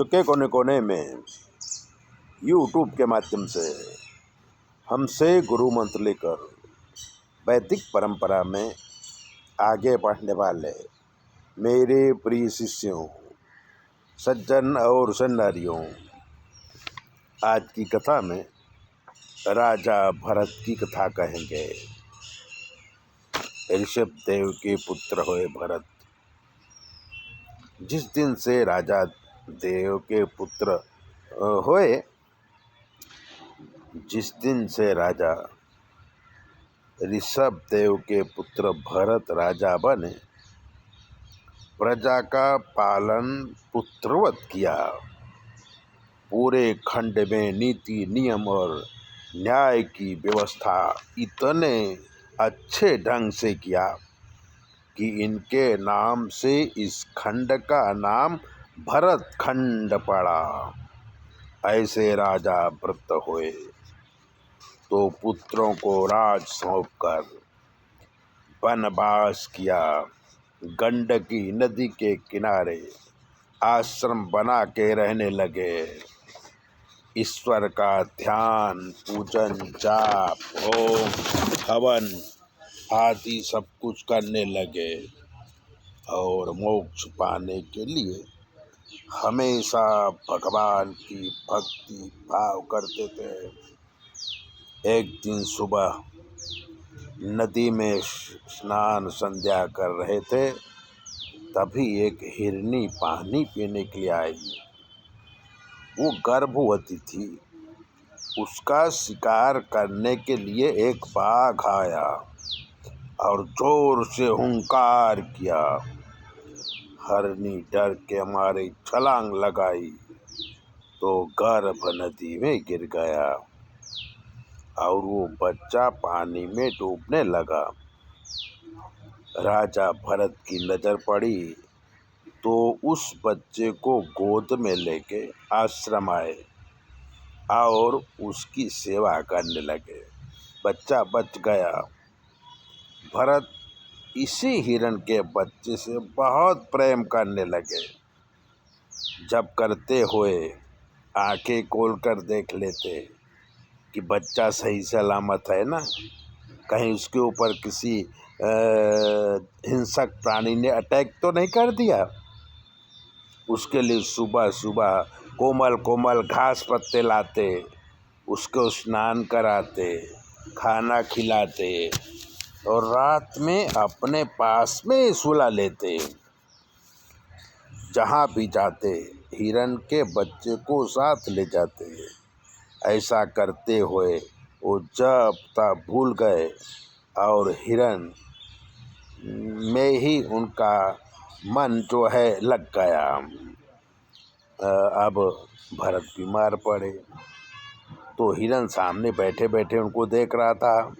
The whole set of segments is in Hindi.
विश्व के कोने कोने में यूट्यूब के माध्यम से हमसे गुरु मंत्र लेकर वैदिक परंपरा में आगे बढ़ने वाले मेरे प्रिय शिष्यों, सज्जन और सन्नारियों, आज की कथा में राजा भरत की कथा कहेंगे। ऋषभ देव के पुत्र हुए भरत। जिस दिन से राजा देव के पुत्र हुए, जिस दिन से राजा ऋषभ देव के पुत्र भरत राजा बने, प्रजा का पालन पुत्रवत किया। पूरे खंड में नीति नियम और न्याय की व्यवस्था इतने अच्छे ढंग से किया कि इनके नाम से इस खंड का नाम भरत खंड पड़ा। ऐसे राजा व्रत हुए तो पुत्रों को राज सौंपकर वनवास किया। गंडकी नदी के किनारे आश्रम बना के रहने लगे। ईश्वर का ध्यान, पूजन, जाप, होम, हवन आदि सब कुछ करने लगे और मोक्ष पाने के लिए हमेशा भगवान की भक्ति भाव करते थे। एक दिन सुबह नदी में स्नान संध्या कर रहे थे, तभी एक हिरनी पानी पीने के लिए आई। वो गर्भवती थी। उसका शिकार करने के लिए एक बाघ आया और जोर से हुंकार किया। हिरनी डर के मारे छलांग लगाई तो गर्भ नदी में गिर गया और वो बच्चा पानी में डूबने लगा। राजा भरत की नजर पड़ी तो उस बच्चे को गोद में लेके आश्रम आए और उसकी सेवा करने लगे। बच्चा बच गया। भरत इसी हिरण के बच्चे से बहुत प्रेम करने लगे। जब करते हुए आंखें खोलकर देख लेते कि बच्चा सही सलामत है ना, कहीं उसके ऊपर किसी हिंसक प्राणी ने अटैक तो नहीं कर दिया। उसके लिए सुबह सुबह कोमल कोमल घास पत्ते लाते, उसको स्नान कराते, खाना खिलाते और रात में अपने पास में सुला लेते। जहाँ भी जाते हिरण के बच्चे को साथ ले जाते। ऐसा करते हुए वो जब तक भूल गए और हिरण में ही उनका मन जो है लग गया। अब भरत बीमार पड़े तो हिरण सामने बैठे बैठे उनको देख रहा था।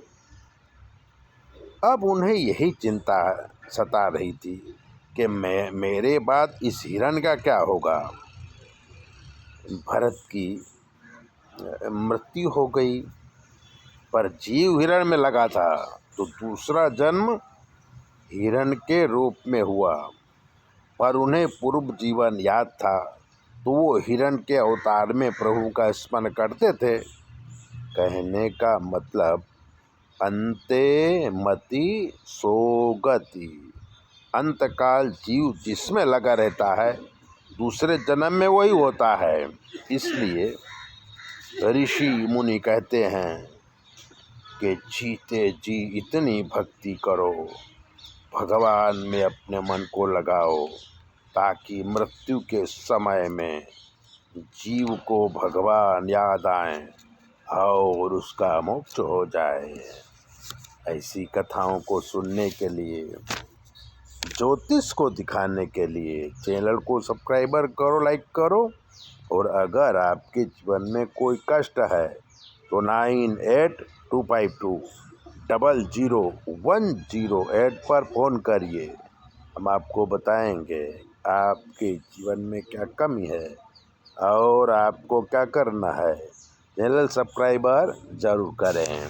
अब उन्हें यही चिंता सता रही थी कि मेरे बाद इस हिरण का क्या होगा। भरत की मृत्यु हो गई, पर जीव हिरण में लगा था तो दूसरा जन्म हिरण के रूप में हुआ। पर उन्हें पूर्व जीवन याद था तो वो हिरण के अवतार में प्रभु का स्मरण करते थे। कहने का मतलब अंते मति सोगति, अंतकाल जीव जिसमें लगा रहता है दूसरे जन्म में वही होता है। इसलिए ऋषि मुनि कहते हैं कि जीते जी इतनी भक्ति करो, भगवान में अपने मन को लगाओ ताकि मृत्यु के समय में जीव को भगवान याद आए और उसका मोक्ष हो जाए। ऐसी कथाओं को सुनने के लिए, ज्योतिष को दिखाने के लिए चैनल को सब्सक्राइबर करो, लाइक करो। और अगर आपके जीवन में कोई कष्ट है तो 9825200108 पर फ़ोन करिए। हम आपको बताएंगे आपके जीवन में क्या कमी है और आपको क्या करना है। चैनल सब्सक्राइबर ज़रूर करें।